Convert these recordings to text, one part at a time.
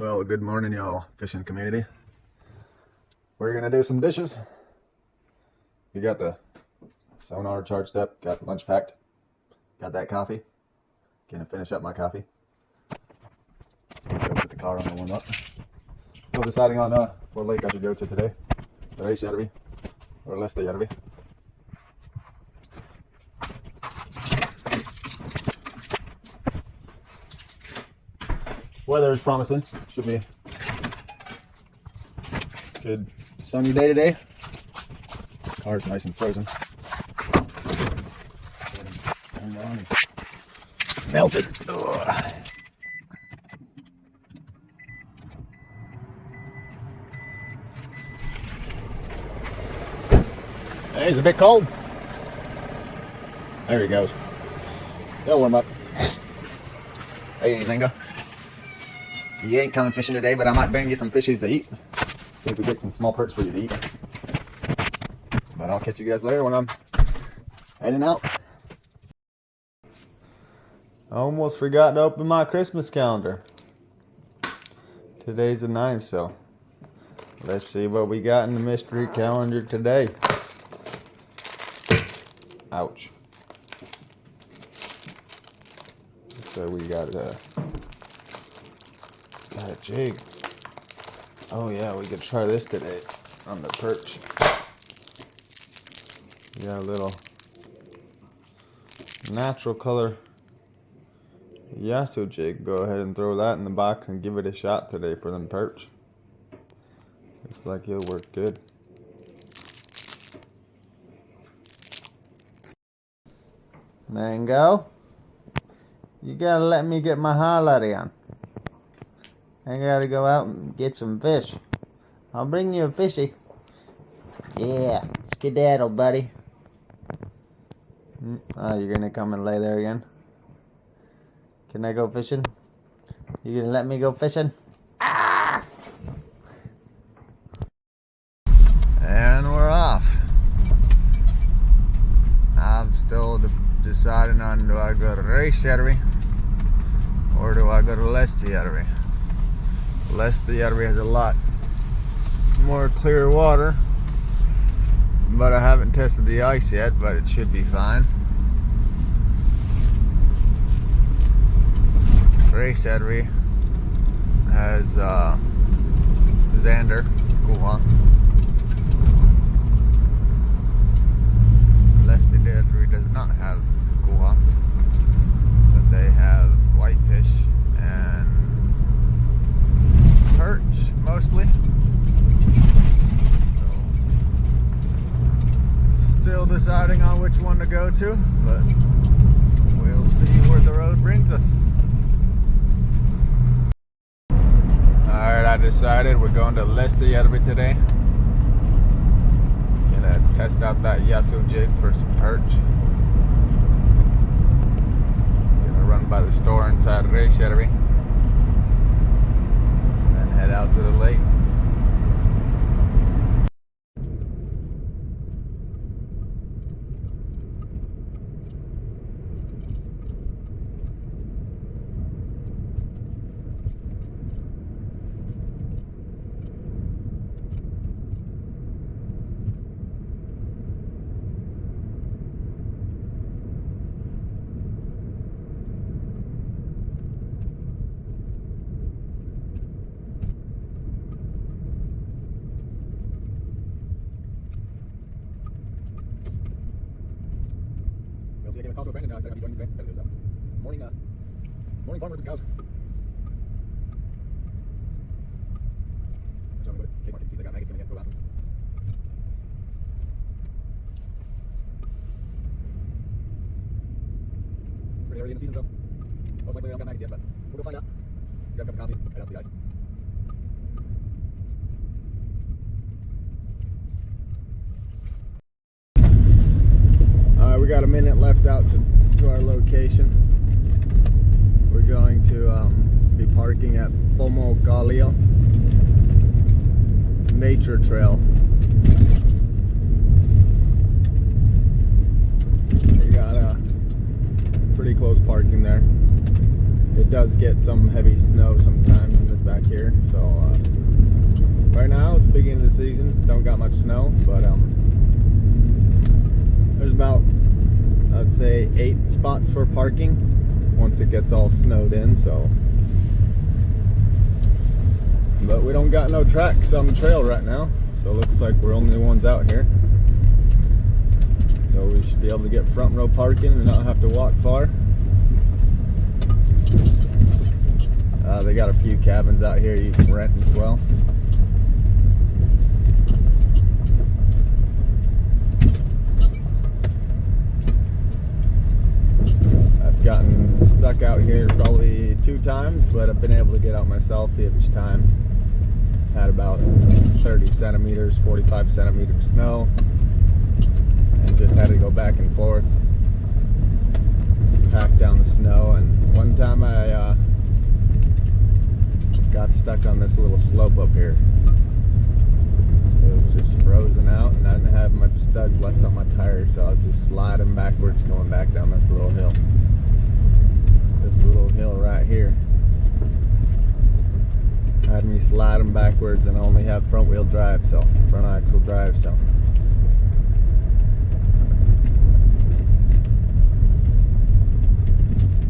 Well, good morning, y'all fishing community. We're gonna do some dishes. We got the sonar charged up, got lunch packed, got that coffee. Gonna finish up my coffee. Let's go put the car on the warm up. Still deciding on what lake I should go to today. Lestijärvi or Lestijärvi. Weather is promising. Should be a good sunny day today. Car's nice and frozen. Turned on and melted. Ugh. Hey, it's a bit cold. There he goes. He'll warm up. Hey, Lingo. You ain't coming fishing today, but I might bring you some fishies to eat. See if we get some small perch for you to eat. But I'll catch you guys later when I'm heading out. I almost forgot to open my Christmas calendar. Today's the 9th, so let's see what we got in the mystery calendar today. Ouch. So we got a jig. Oh yeah, we could try this today on the perch. We got a little natural color Yasu jig. Go ahead and throw that in the box and give it a shot today for them perch. Looks like it'll work good. Mango, you gotta let me get my highlighter on. I gotta go out and get some fish. I'll bring you a fishy. Yeah, skedaddle, buddy. Oh, you're gonna come and lay there again? Can I go fishing? You gonna let me go fishing? Ah! And we're off. I'm still deciding on, do I go to Lestijärvi or do I go to Lestijärvi? Lestijärvi has a lot more clear water, but I haven't tested the ice yet, but it should be fine. Lestijärvi has Xander, kuha. Lestijärvi does not have kuha, but they have whitefish and perch mostly. So, still deciding on which one to go to, but we'll see where the road brings us. Alright, I decided we're going to Lestijärvi today. Gonna test out that Yasu jig for some perch. Gonna run by the store inside Lestijärvi. Head out to the lake. I gave a call to a friend and said I'd be joining today. Said it was morning farmers and cows. Shall we go to Kmart and see if they got maggots coming in? Go ask them. Pretty early in the season, so most likely they don't got maggots yet, but we'll go find out. Grab a cup of coffee, head out to the ice. We got a minute left out to our location. We're going to be parking at Galio Nature Trail. We got pretty close parking there. It does get some heavy snow sometimes in this back here. season. Don't got much snow, but there's about, I'd say, 8 spots for parking once it gets all snowed in. So, but we don't got no tracks on the trail right now, so it looks like we're only the ones out here. So we should be able to get front row parking and not have to walk far. They got a few cabins out here you can rent as well. I've gotten stuck out here probably 2 times, but I've been able to get out myself each time. Had about 30 centimeters, 45 centimeters snow, and just had to go back and forth, pack down the snow. And one time I got stuck on this little slope up here. It was just frozen out, and I didn't have much studs left on my tires, so I was just sliding backwards going back down this little hill. This little hill right here had me sliding backwards, and I only have front wheel drive, so front axle drive, so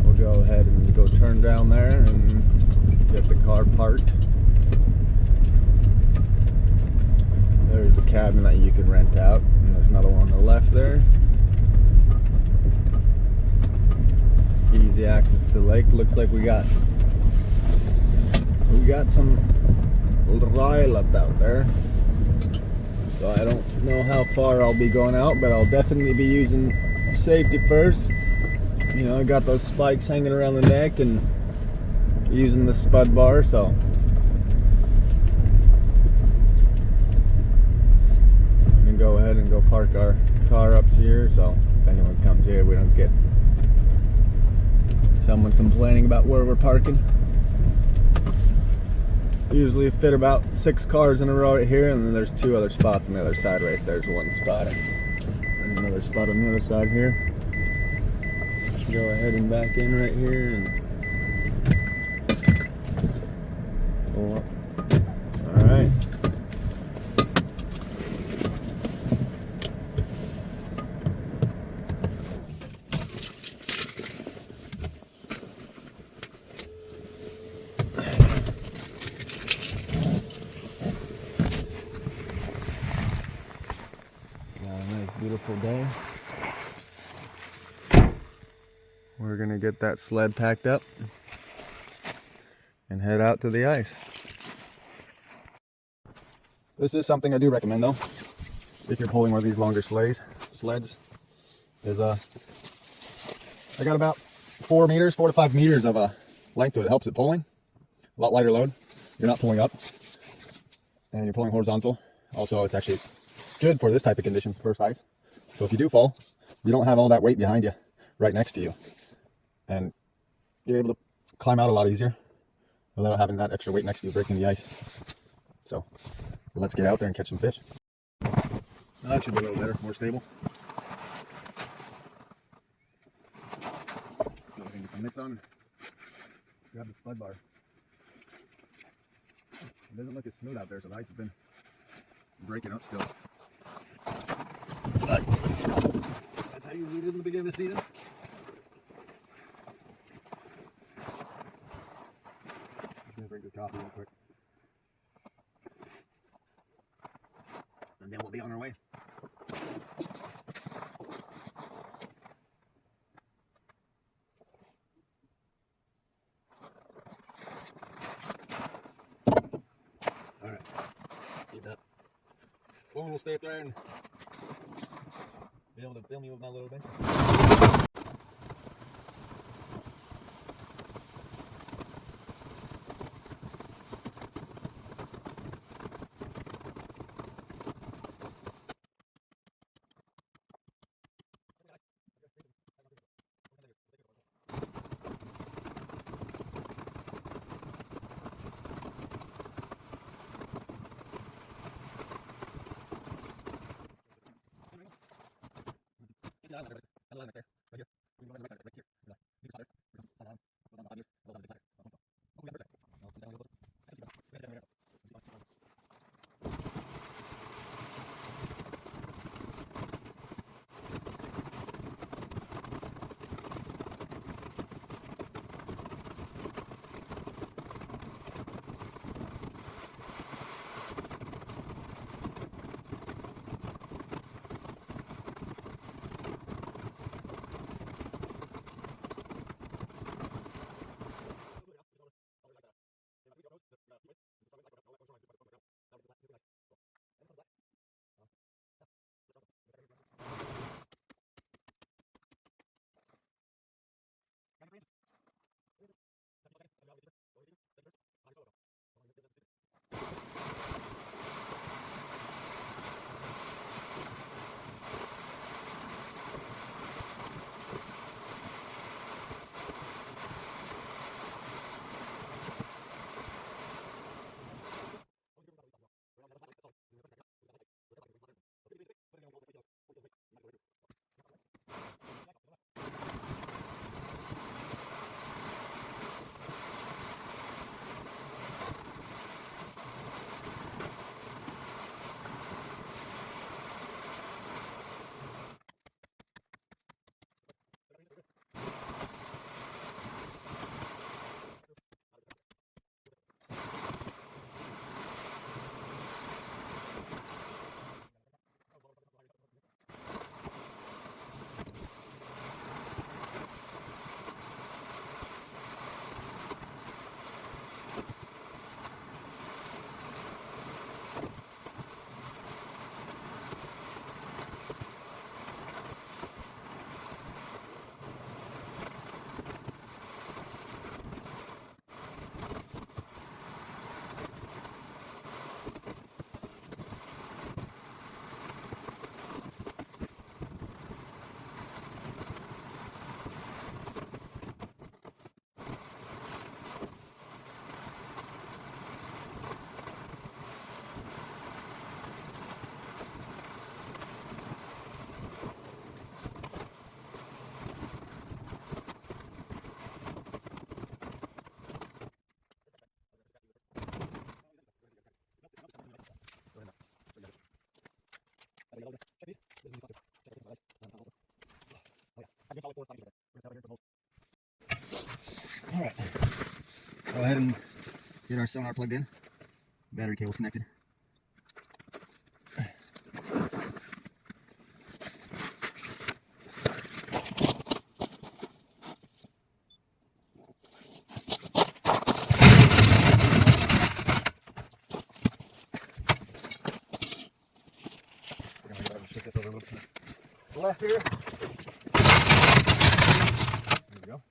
we'll go ahead and go turn down there and get the car parked. There's a cabin that you can rent out, and there's another one on the left there. Easy access to the lake. Looks like we got some rail up out there. So I don't know how far I'll be going out, but I'll definitely be using safety first. You know, I got those spikes hanging around the neck and using the spud bar, so I'm gonna go ahead and go park our car up here, so if anyone comes here we don't get someone complaining about where we're parking. Usually fit about 6 cars in a row right here, and then there's 2 other spots on the other side. Right there's one spot and another spot on the other side here. Go ahead and back in right here and pull up. All right. Beautiful day. We're gonna get that sled packed up and head out to the ice. This is something I do recommend though, if you're pulling one of these longer sleds, is I got about 4 to 5 meters of a length to it. It helps it pulling. A lot lighter load. You're not pulling up and you're pulling horizontal. Also, it's actually good for this type of conditions, first ice. So if you do fall, you don't have all that weight behind you right next to you, and you're able to climb out a lot easier without having that extra weight next to you breaking the ice. So let's get out there and catch some fish. That should be a little better, more stable. Go ahead and get the mitts on, grab the spud bar. It doesn't look as smooth out there, so the ice has been breaking up still. But that's how you read it in the beginning of the season. Just gonna drink this coffee real quick, and then we'll be on our way. All right, see that phone will stay up there and be able to film you with my little bench. Right here. Alright. Go ahead and get our sonar plugged in. Battery cable's connected. We're going to shift this over a little to the left here. There we go.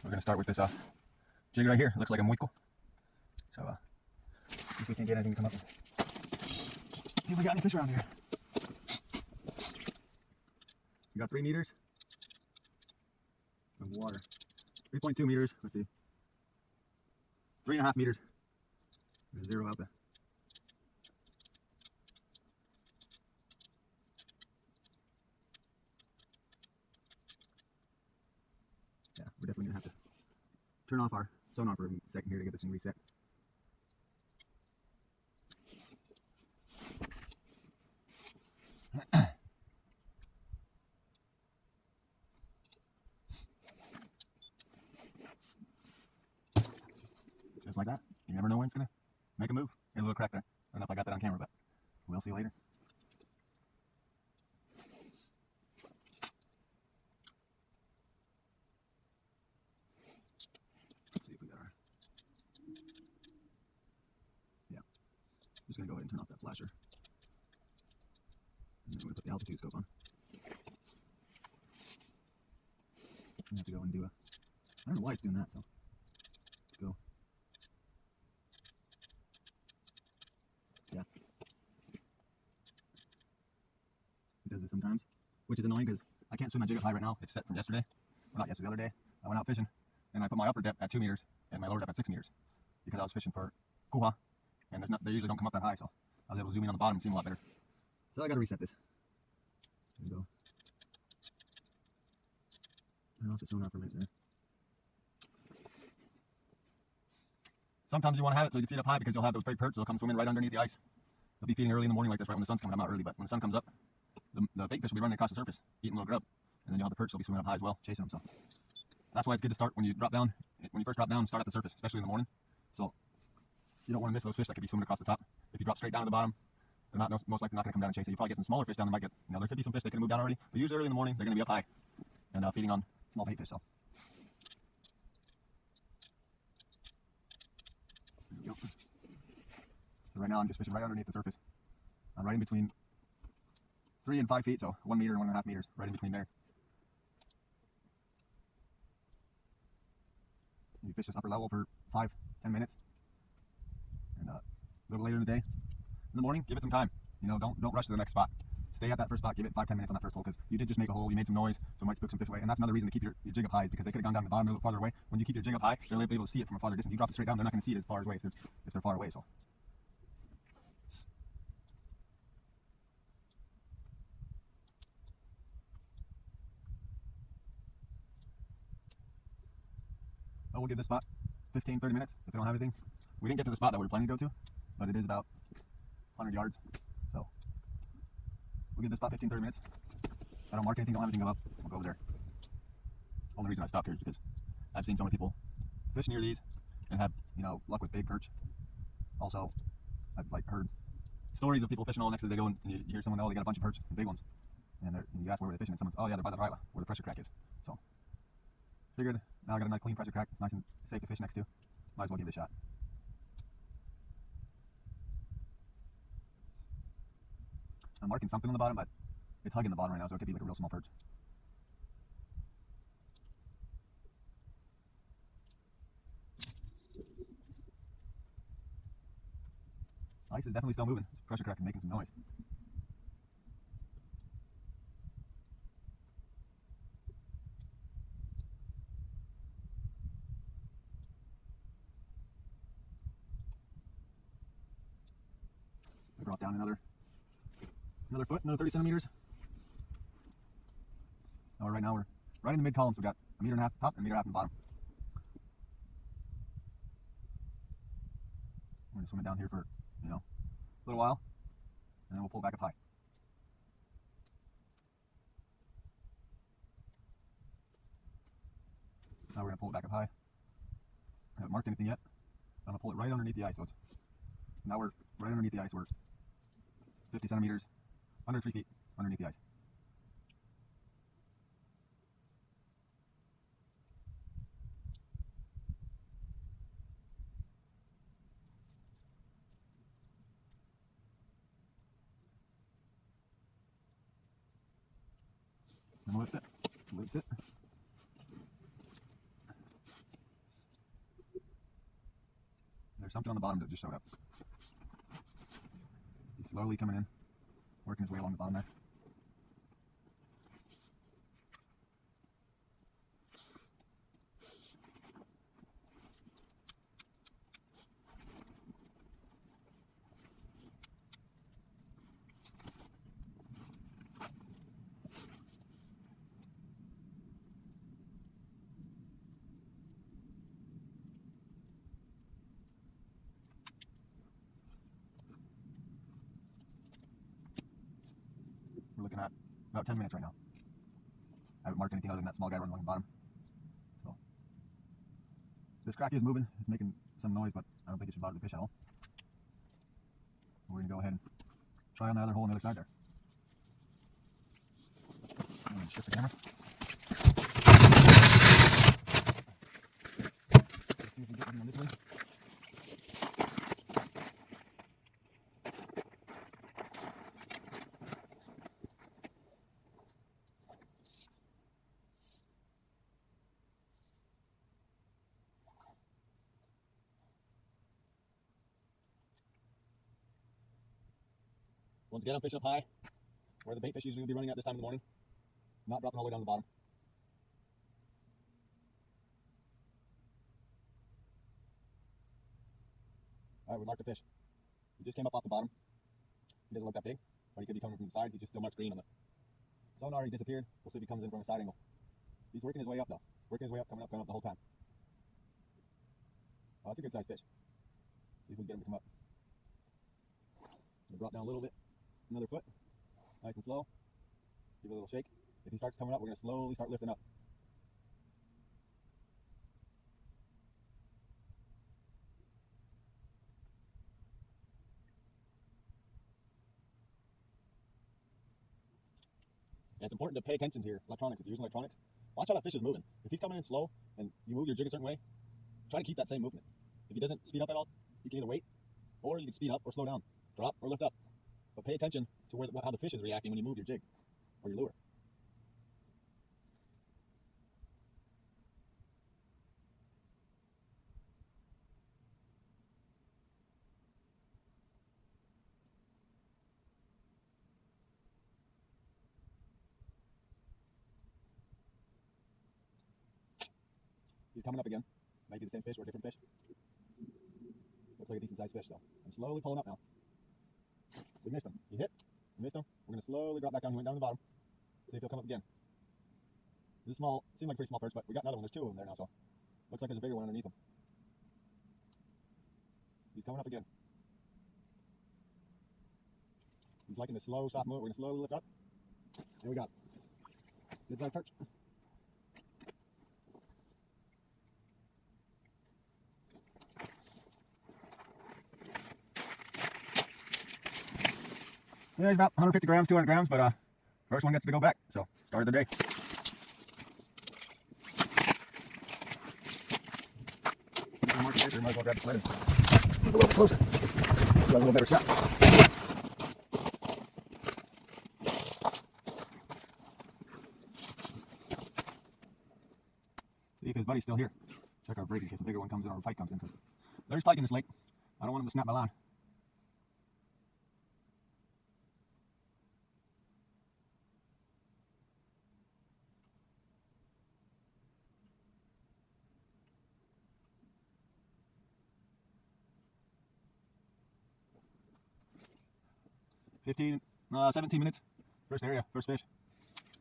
We're going to start with this jig right here. It looks like a muico. So see if we can get anything to come up and see if we got any fish around here. We got 3 meters of water. 3.2 meters. Let's see. 3.5 meters. There's 0 out there. Yeah, we're definitely gonna have to turn off our sonar for a second here to get this thing reset. Just like that. You never know when it's gonna make a move. There's a little crack there. I don't know if I got that on camera, but we'll see later. Let's see if we got our... Yeah. Just gonna go ahead and turn off that flasher. And then we're gonna put the altitude scope on. I have to go and do a... I don't know why it's doing that, so let's go. Yeah. It does this sometimes, which is annoying because I can't swim my jig up high right now. It's set from yesterday. Well, not yesterday, the other day. I went out fishing and I put my upper depth at 2 meters and my lower depth at 6 meters because I was fishing for kuha, and they usually don't come up that high, so I was able to zoom in on the bottom and see them a lot better. So I got to reset this. There we go. Turn off the sonar for a minute there. Sometimes you want to have it so you can see it up high because you'll have those big perch. They'll come swimming right underneath the ice. They'll be feeding early in the morning like this, right when the sun's coming. I'm out early, but when the sun comes up, the bait fish will be running across the surface, eating a little grub, and then you'll have the perch will be swimming up high as well, chasing them. So that's why it's good to start when you drop down. When you first drop down, start at the surface, especially in the morning. So you don't want to miss those fish that could be swimming across the top. If you drop straight down to the bottom, they're not most likely not going to come down and chase you. You probably get some smaller fish down. They might get, there could be some fish that can move down already, but usually early in the morning they're going to be up high and feeding on small bait fish. So there we go. So right now I'm just fishing right underneath the surface. I'm right in between 3 and 5 feet, so 1 meter and 1.5 meters, right in between there. You fish this upper level for 5-10 minutes, and a little later in the day, in the morning, give it some time. You know, don't rush to the next spot. Stay at that first spot, give it 5-10 minutes on that first hole, because you did just make a hole, you made some noise, so it might spook some fish away, and that's another reason to keep your jig up high, is because they could have gone down to the bottom a little farther away. When you keep your jig up high, they'll be able to see it from a farther distance. You drop it straight down, they're not going to see it as far away if they're far away. So we'll give this spot 15-30 minutes if they don't have anything. We didn't get to the spot that we were planning to go to, but it is about 100 yards, so we'll give this spot 15-30 minutes. If I don't mark anything, don't have anything up, we'll go over there. The only reason I stopped here is because I've seen so many people fish near these and have, luck with big perch. Also, I've heard stories of people fishing all next to, they go and you hear someone, oh, they got a bunch of perch, big ones, and you ask where they're fishing, and someone's, oh yeah, they're by the right where the pressure crack is. So figured, now I got a nice clean pressure crack, it's nice and safe to fish next to. Might as well give it a shot. I'm marking something on the bottom, but it's hugging the bottom right now, so it could be like a real small perch. Ice is definitely still moving. This pressure crack is making some noise. I drop down another foot, another 30 centimeters. Now right now we're right in the mid column, so we've got 1.5 meters top and 1.5 meters on the bottom. We're gonna swim it down here for, a little while, and then we'll pull it back up high. Now we're gonna pull it back up high. I haven't marked anything yet. I'm gonna pull it right underneath the ice. So now we're right underneath the ice. We're 50 centimeters, under 3 feet underneath the ice. And we'll let it sit. Let it sit. There's something on the bottom that just showed up. He's slowly coming in, working his way along the bottom there. We're looking at about 10 minutes right now. I haven't marked anything other than that small guy running along the bottom. So this crack is moving. It's making some noise, but I don't think it should bother the fish at all. We're going to go ahead and try on the other hole on the other side there. I'm going to shift the camera. Let's see if we can get anything on this way. Once again, I'm fishing up high, where the bait fish usually will be running at this time in the morning, not dropping all the way down to the bottom. Alright, we marked the fish. He just came up off the bottom. He doesn't look that big, but he could be coming from the side. He just still marks green on the sonar. He disappeared. We'll see if he comes in from a side angle. He's working his way up though. Working his way up, coming up the whole time. Oh, that's a good sized fish. See if we can get him to come up. We'll drop down a little bit. Another foot. Nice and slow. Give it a little shake. If he starts coming up, we're going to slowly start lifting up. And it's important to pay attention to your electronics. If you're using electronics, watch how that fish is moving. If he's coming in slow and you move your jig a certain way, try to keep that same movement. If he doesn't speed up at all, you can either wait, or you can speed up or slow down, drop or lift up. But pay attention to how the fish is reacting when you move your jig or your lure. He's coming up again. Might be the same fish or a different fish. Looks like a decent sized fish though. I'm slowly pulling up now. We missed him. He hit. We missed him. We're going to slowly drop back down. He went down to the bottom. See if he'll come up again. This is small. Seemed like a pretty small perch, but we got another one. There's two of them there now, so looks like there's a bigger one underneath him. He's coming up again. He's liking the slow, soft move. We're going to slowly lift up. Here we go. Good sized perch. Yeah, he's about 150 grams, 200 grams, but first one gets to go back, so start of the day. Might as well grab the sled and move a little bit closer. Got a little better shot. See if his buddy's still here. Check our break in case a bigger one comes in or a pike comes in, because there's pike in this lake. I don't want him to snap my line. $17 minutes. First area, first fish.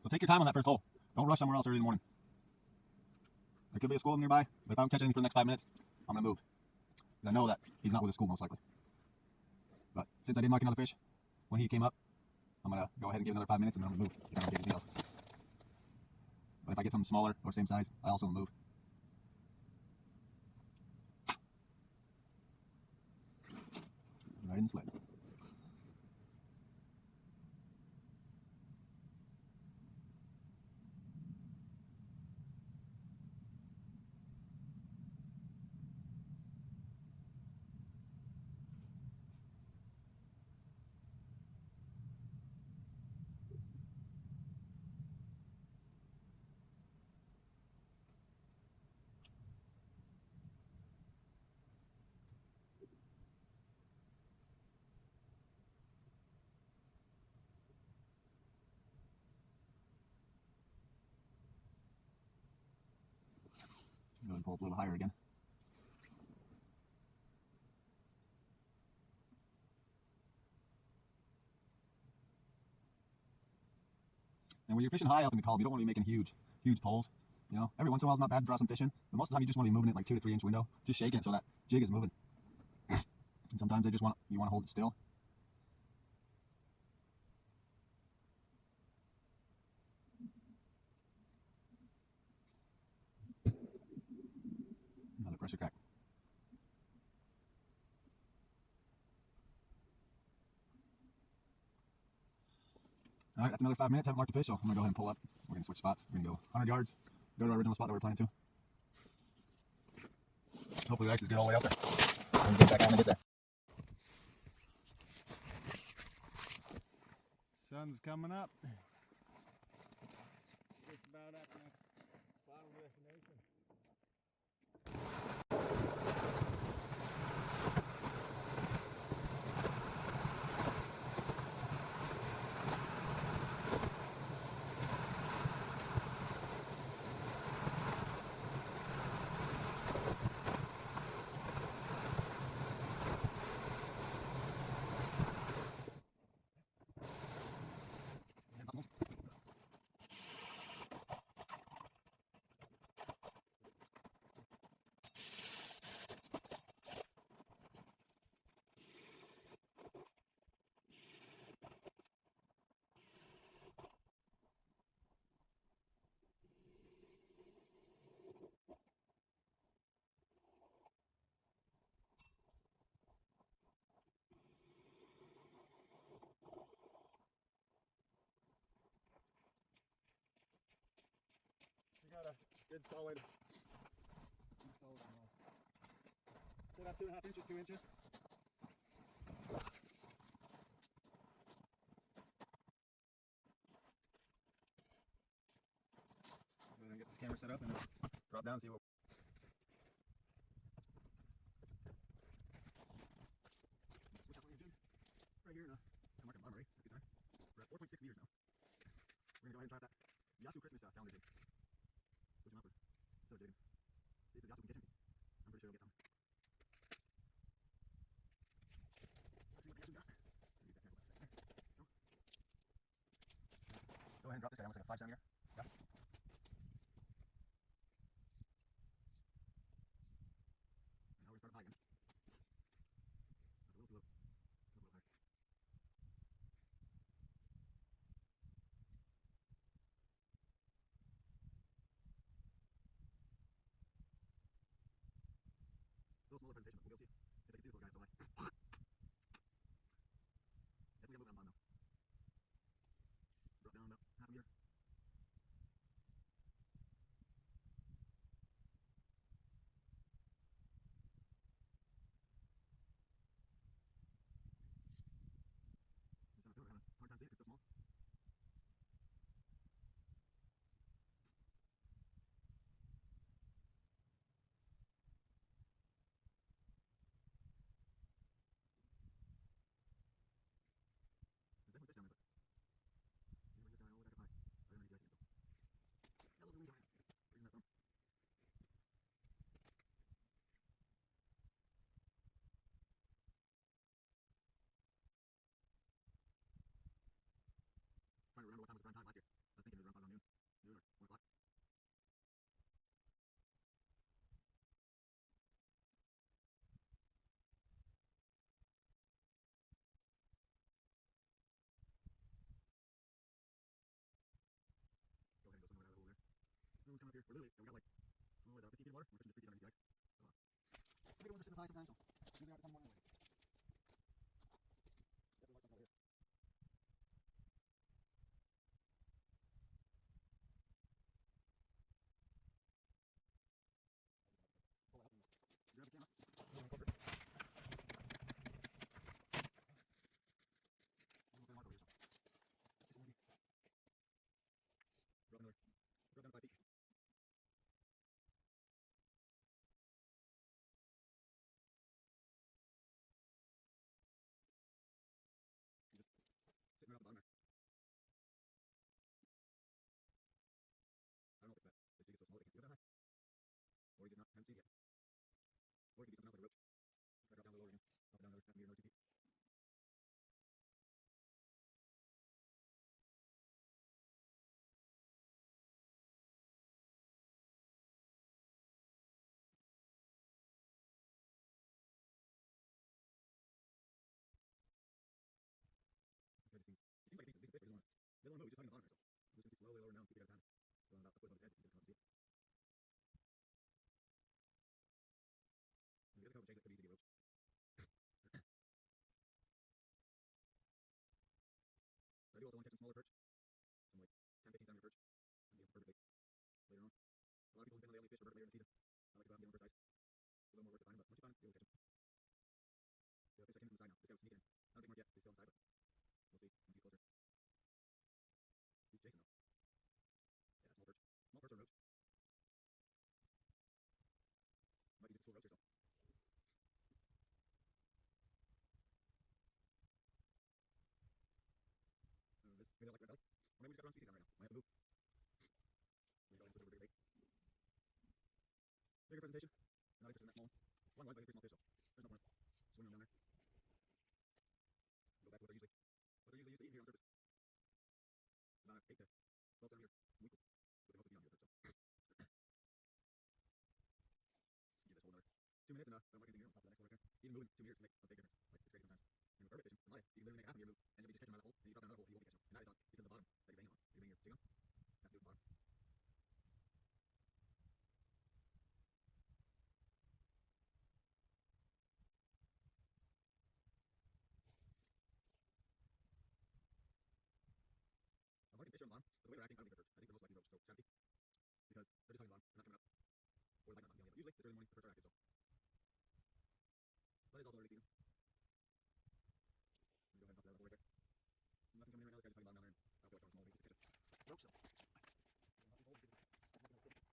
So take your time on that first hole. Don't rush somewhere else early in the morning. There could be a school nearby, but if I don't catch anything for the next 5 minutes, I'm going to move. I know that he's not with the school most likely. But since I did mark another fish, when he came up, I'm gonna go ahead and give another 5 minutes and then I'm gonna move. If I don't get anything else. But if I get something smaller or same size, I also will move. Right in the sled. Go ahead and pull up a little higher again. And when you're fishing high up in the column, you don't want to be making huge poles. You know, every once in a while it's not bad to draw some fish in, but most of the time you just want to be moving it like 2 to 3 inch window, just shaking it so that jig is moving. And sometimes you want to hold it still. Another pressure crack. All right, that's another 5 minutes. I haven't marked the fish, so I'm gonna go ahead and pull up. We're gonna switch spots. We're gonna go 100 yards, go to our original spot that we're planning to. Hopefully the ice is good all the way out there. And get back on and get there. Sun's coming up. Just about at my final destination. We got a good solid say about 2.5 inches, 2 inches. Go ahead and get this camera set up and drop down and see what. Switch up on your jigs. Right here in I'm marking bottom right. That's good time. We're at 4.6 meters now. We're gonna go ahead and try that Yasu Christmas calendar jig. Switch them up instead of jigging. See if the Yasu can catch anything. I'm pretty sure he'll get some. Let's see what the Yasu got. Go ahead and drop this guy. That looks like a 5 centimeter. Yeah. Now we're gonna start high again. That's a little too low. A little higher. A little smaller presentation, but we'll be able to see if I can see this little guy so high. Definitely got movement on bottom though. Drop down about half a meter. We're having a hard time seeing it, it's so small. we're literally, we got like, what was that, 15 feet of water? We're fishing just 3 feet underneath the ice. So, I think we're just sitting high sometimes, so usually I have to come more anyway. Definitely like something over here. Pull it out and grab the camera. Closer. I'm gonna mark over here, so. Drop another, drop down to 5 feet. Sitting right off the bottom there. I don't know if it's that this jig is so small that they can't see it that high. Or you just not haven't seen it yet. Or it could be something else like a roach. Try to drop down a little lower again. Drop it down another half meter, another 2 feet. It seems like a decent fish, but he doesn't want to move. He's just hugging the bottom there, so I'm just gonna keep slowly lowering down, keep it at a time. Going about a foot above his head, he doesn't come up to see it. And the other couple jigs that could easily be a roach. I do also want to catch some smaller perch, some like 10, 15 centimeter perch. That'd be a perfect bait later on. A lot of people depend on they only fish for perch later in the season. I like to go out and get one perch ice. It's a little more work to find them, but once you find them, you'll be able to catch them. The fish that came in from the side now, this guy was sneaking in. I don't think marked yet, he's still on the side, but we'll see once he's closer. He's chasing though. Yeah, small perch. Small perch or roach. Might be just a full roach or so. Maybe I like red belly. Or maybe we just got the wrong species on right now. Might have to move. Maybe go ahead and switch over to bigger bait. Bigger presentation. Not interested in that small one. One like a pretty small fish, so there's no point swimming them down there. Go back to what they're usually used to eating here on surface. About 8 to 12 centimeter weekly. But they mostly be on here, so. Give this whole another 2 minutes and I'm working in here on top of the next one right there. Even moving 2 meters can make a big difference. Like it's crazy sometimes. And with burbot fishing, in my you can literally make half a meter move and you'll be just catching them out of the hole and you drop down another hole and you won't be catching them. And that is on because of the bottom that you're banging on. You're banging your jig on. That's the bottom. I'm working fish on the bottom, but the way they're acting, I don't think they're perch. I think they're most likely roach, so chatty. Because they're just hugging the bottom, they're not coming up. Or they might not be on yet, but usually this early morning the perch are active, so. But it's also early season. Go ahead and toss that level right there. Nothing coming in right now, this guy's just hugging the bottom down there and I don't feel like throwing small bait just to catch it. Roach though. Nothing on that one? Really nothing. Still working again. Look at the bottom. Not active. Most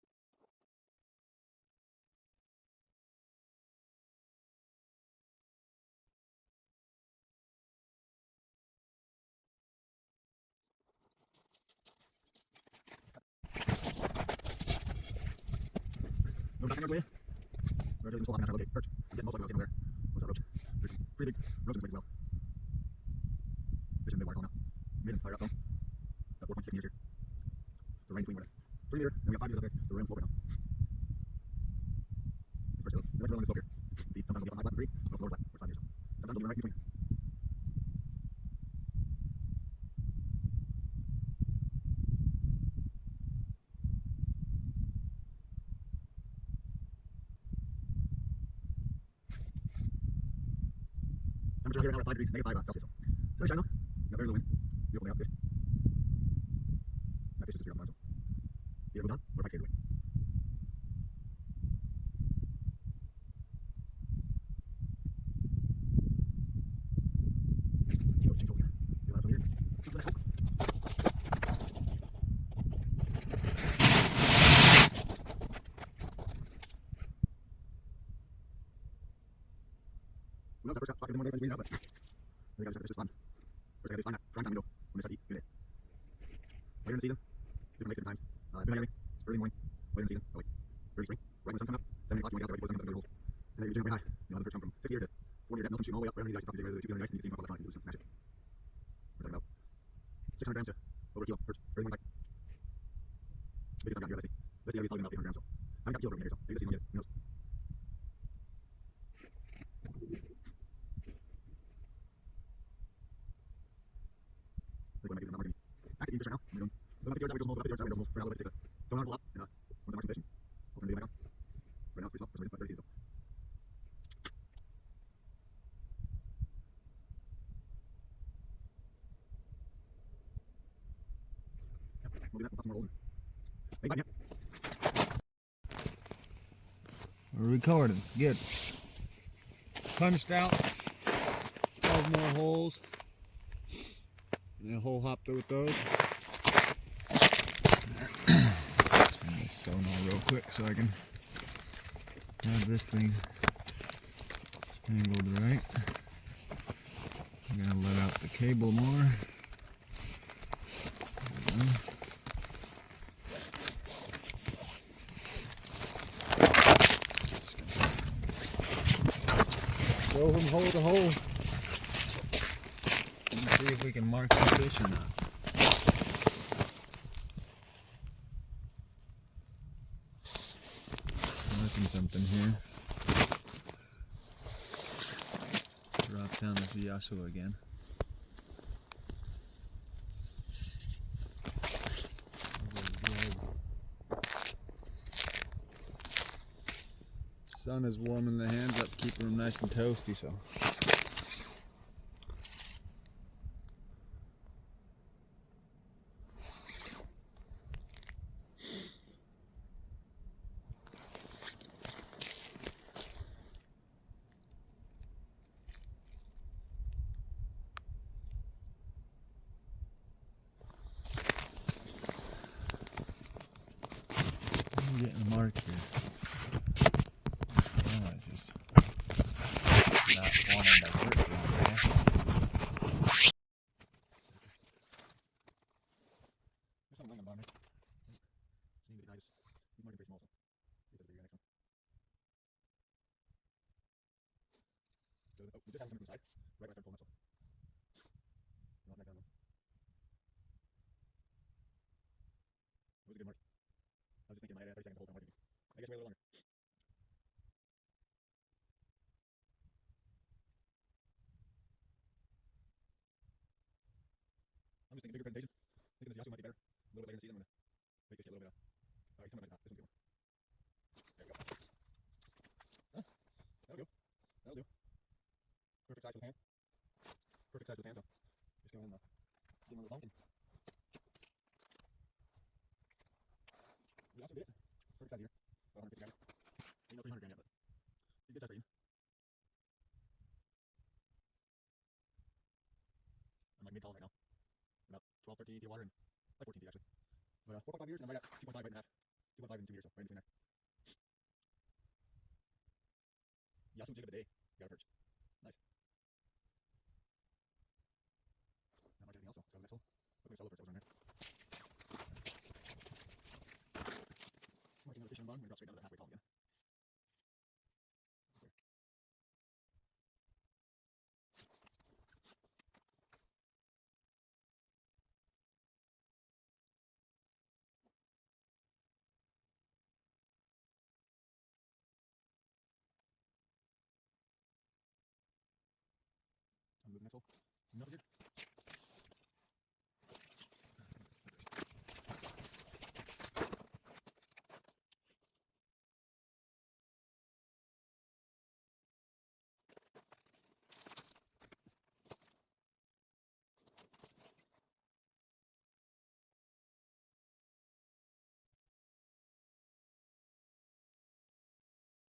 likely. So. No back another way. We're just pull off and try to locate perch. I'm getting most likely located over there. What's that roach? There's some pretty big roaches way well. Fishing in the big water column now. Made him fire up though. Got 4.6 meters here. So right in between we're at 3 meter, and we got 5 meters up there. So we're in the slope right now. This perch, they like to run along the slope here. See, sometimes they'll get on high flat for 3, but lower flat, or 5 meters. So sometimes they'll be right in between. Temperature here now at 5 degrees, -5 Celsius. So sunny though. Got very little wind. Beautiful day out to fish. That fish is just here on the bottom, so either move on or Pike stayed away. Go jingle again. See what happens over here. Comes the next hole. Well, that first shot, pocket in one day, now, but We gotta just fun. First, I gotta find that prime time window when they start to eat. Get it. Later in the season, different lakes, different times. Lestijärvi, early morning. Later in the season, like early spring, right when the sun's coming up. 7 o'clock, you want to get out ready for the sun to holes. And then you jump way high. You know, the perch come from 60 meter to 40 meter depth, milk shooting all the way up. Right underneath the ice, you probably dig right to 2 feet under the ice, and you can see him up electronic, you can smash it. We're talking about 600 grams to over a kilo perch. Early morning, like biggest I've got here, Lestijärvi is probably about 800 grams, so I haven't got a kilo over here, so maybe this season I'll get it. Who knows? Like, what am I doing? I'm not working. Active fish right now. I'm doing. About 50 yards out, we go small. About 50 yards out, we go for a little bit. Take the sonar pull up, and once I mark some fish, I'll turn the video back on. Right now it's pretty slow. It's already 30 seasons, so. We'll do that. We'll pop some more rolls in. Hey, bud, yeah. We're recording. Good. Punched out 12 more holes. And a hole hopped with those. Turn this sonar real quick so I can have this thing angled right. I'm gonna let out the cable more. Go from hole to hole. Let's see if we can mark the fish or not. Marking something here. Drop down this Yasu again. Sun is warming the hands up, keeping them nice and toasty, so. I'm getting a mark here. Oh, it's just not wanting to hurt down there. There's something laying on the bottom there. Seeing the guys, he's marking pretty small, so see if there's a bigger next one. So, oh, we just have him coming from the side, right when I started pulling that, so. Not that down though. That was a good mark. I was just thinking in my head, 30 seconds the whole time marking. I guess wait a little longer. I'm just thinking bigger presentation. Thinking this Yasu might be better. A little bit later in the season when the big fish get a little bit he's coming right now. This one's good one. There we go. Huh? That'll do. That'll do. Perfect size for the pan. Perfect size for the pan, so just go in and give him a little dunk and Yasu did it. Perfect size here. About 150 grams. Ain't no 300 gram yet, but he's good size for eating. I'm like mid-column right now. About 12, 13 feet of water and like 14 feet actually. But 4.5 meters and I'm right at 2.5 right in half. 2.5 and 2 meters, so right in between there. Yasu jig of the day. Got a perch. Nice. Not much anything else though. So next hole. Look at the solo perch that was on there. Marking another fish on the bottom. We're going to drop straight down to the halfway column again. I'm moving next hole. Nothing good.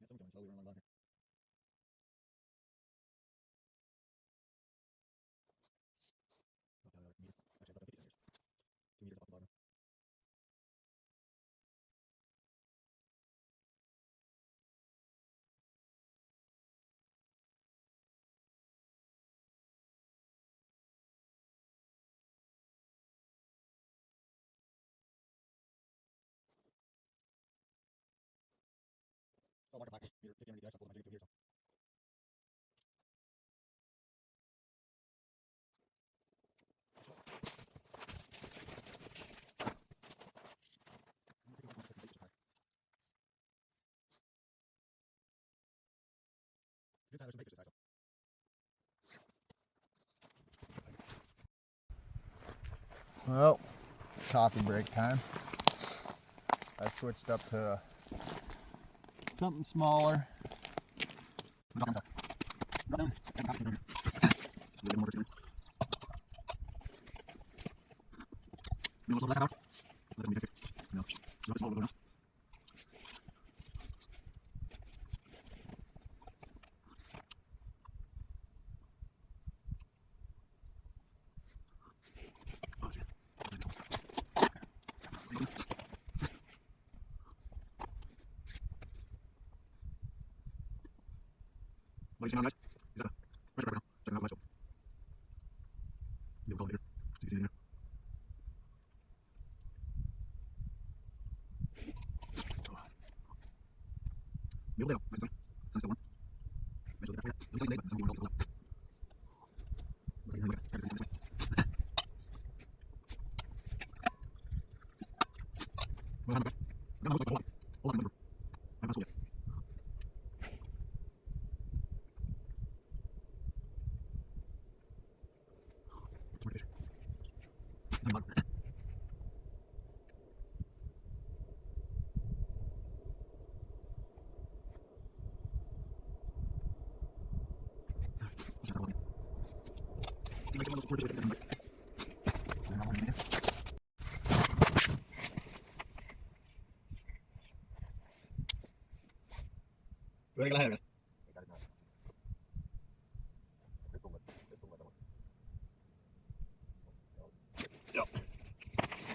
Yeah, someone coming slowly around the bottom here. Not down another meter. Actually, about 50 centimeters. 2 meters off the bottom. marker Pike. Meter 15 underneath the ice. I'll pull my jig to here. So. Good time, there's some bait fish this size. Well, coffee break time. I switched up to something smaller. Drop down. You want to last out? Let me take it. No. So it's all over now. What are you saying, guys? Is that a pressure right now? Checking out the lights open. You'll call it later. So you can see it in there. Middle down. Nice and sunny. Sun's still warm. Eventually get back way up. At least I can but some people don't go up. Looks like you're looking at everything this way. Well, I'm guys. I'm gonna look like a lot. Hold on, remember. I'm not sold yet. Smart fish. I'm bug. Good, I got Yep.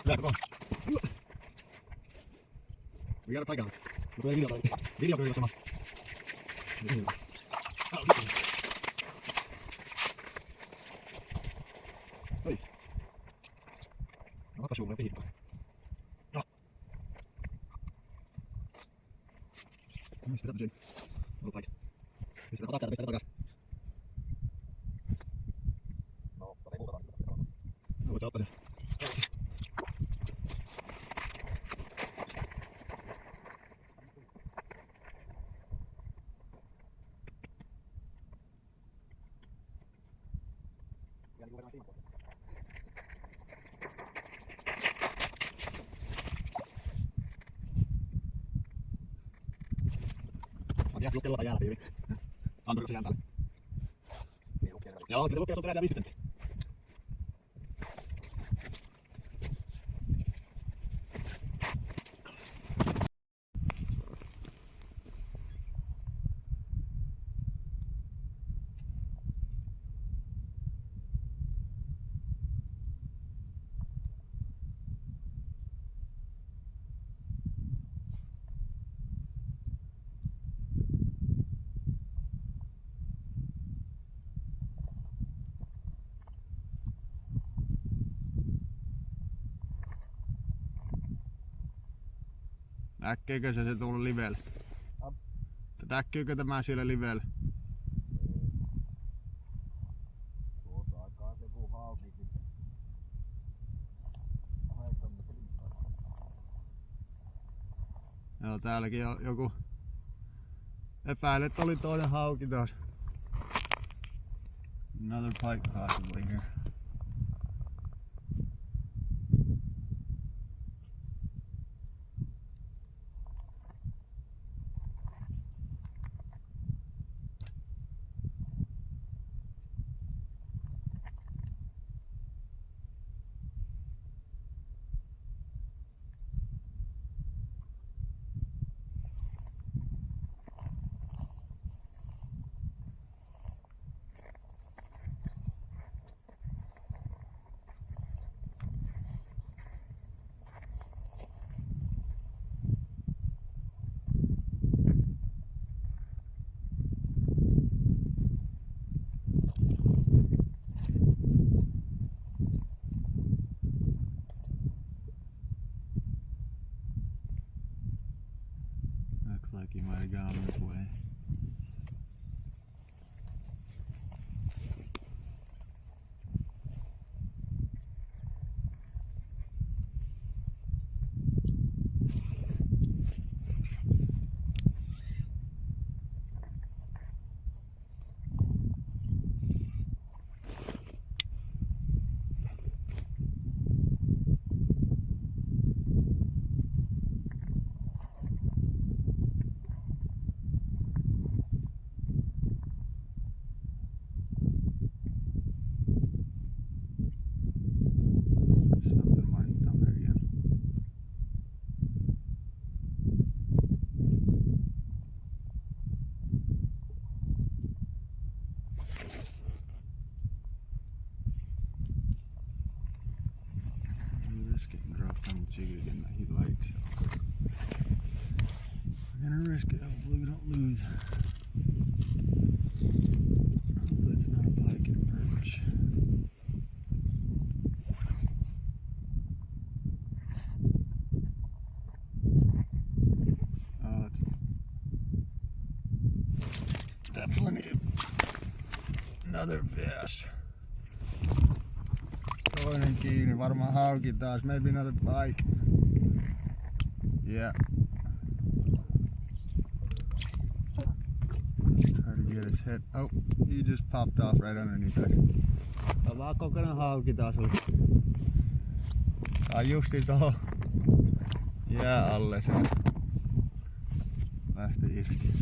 Yeah, come on. We got a pike on it. Look at the video, very much. Hey. Apa sulla piippa? No. Mistä tämmösen? Ollut pike. Mistä tätä täältä takas? No, ei muuta vaan. No, voit sä ottaa sen. Ja niin kuin siinä puolella. Mä just kello jäällä tiivi. Antoiko se jään päälle? Joo, se lukee sun perässä 50 senttiä. Näkeekö se tuolla livellä? Näkyykö tämä siellä livellä? Tuossa aikaa se kun hauki sitten. Joo, täälläkin on joku. Epäilen, että oli toinen hauki taas. Another pike possibly here. like he might have gone this way. Something might down there again. Risk it and drop some jig again that he likes. So we're gonna risk it. Hopefully we don't lose. Hopefully it's not a pike and perch. Oh, it's definitely another fish. Toinen kiinni, varmaan hauki taas, maybe another pike. Yeah. Try to get his head. Oh, he just popped off right underneath us. Ollaan kokonaan hauki taas oli. Tää on justi tohon jää alle se. Lähti irti.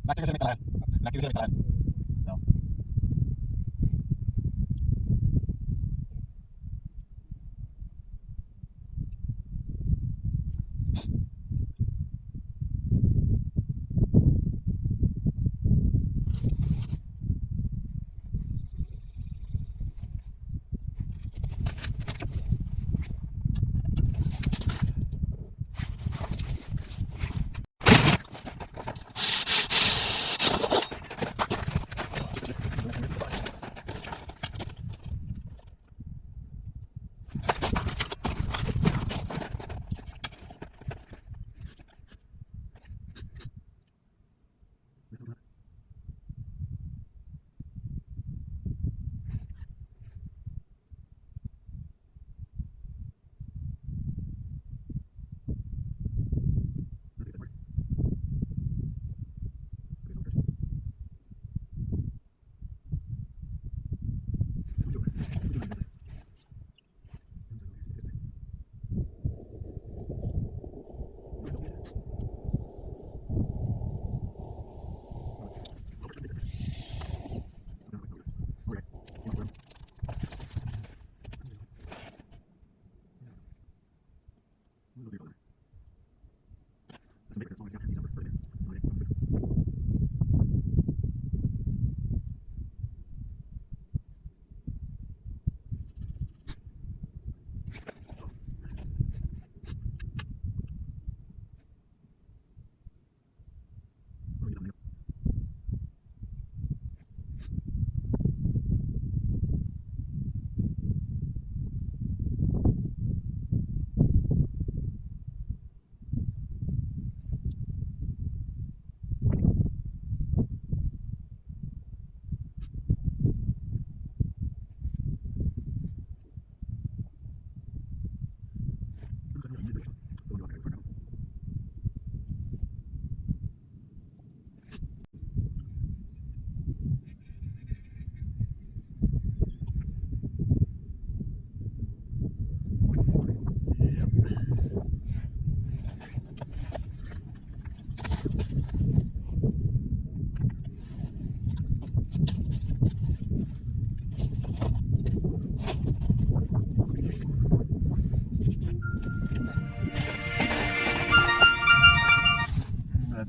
Näkyykö se mitkä lähellä? Näkyykö se mitkä lähellä? Joo.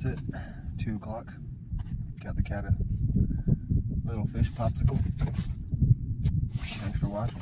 that's it. 2 o'clock. Got the cat a little fish popsicle. Thanks for watching.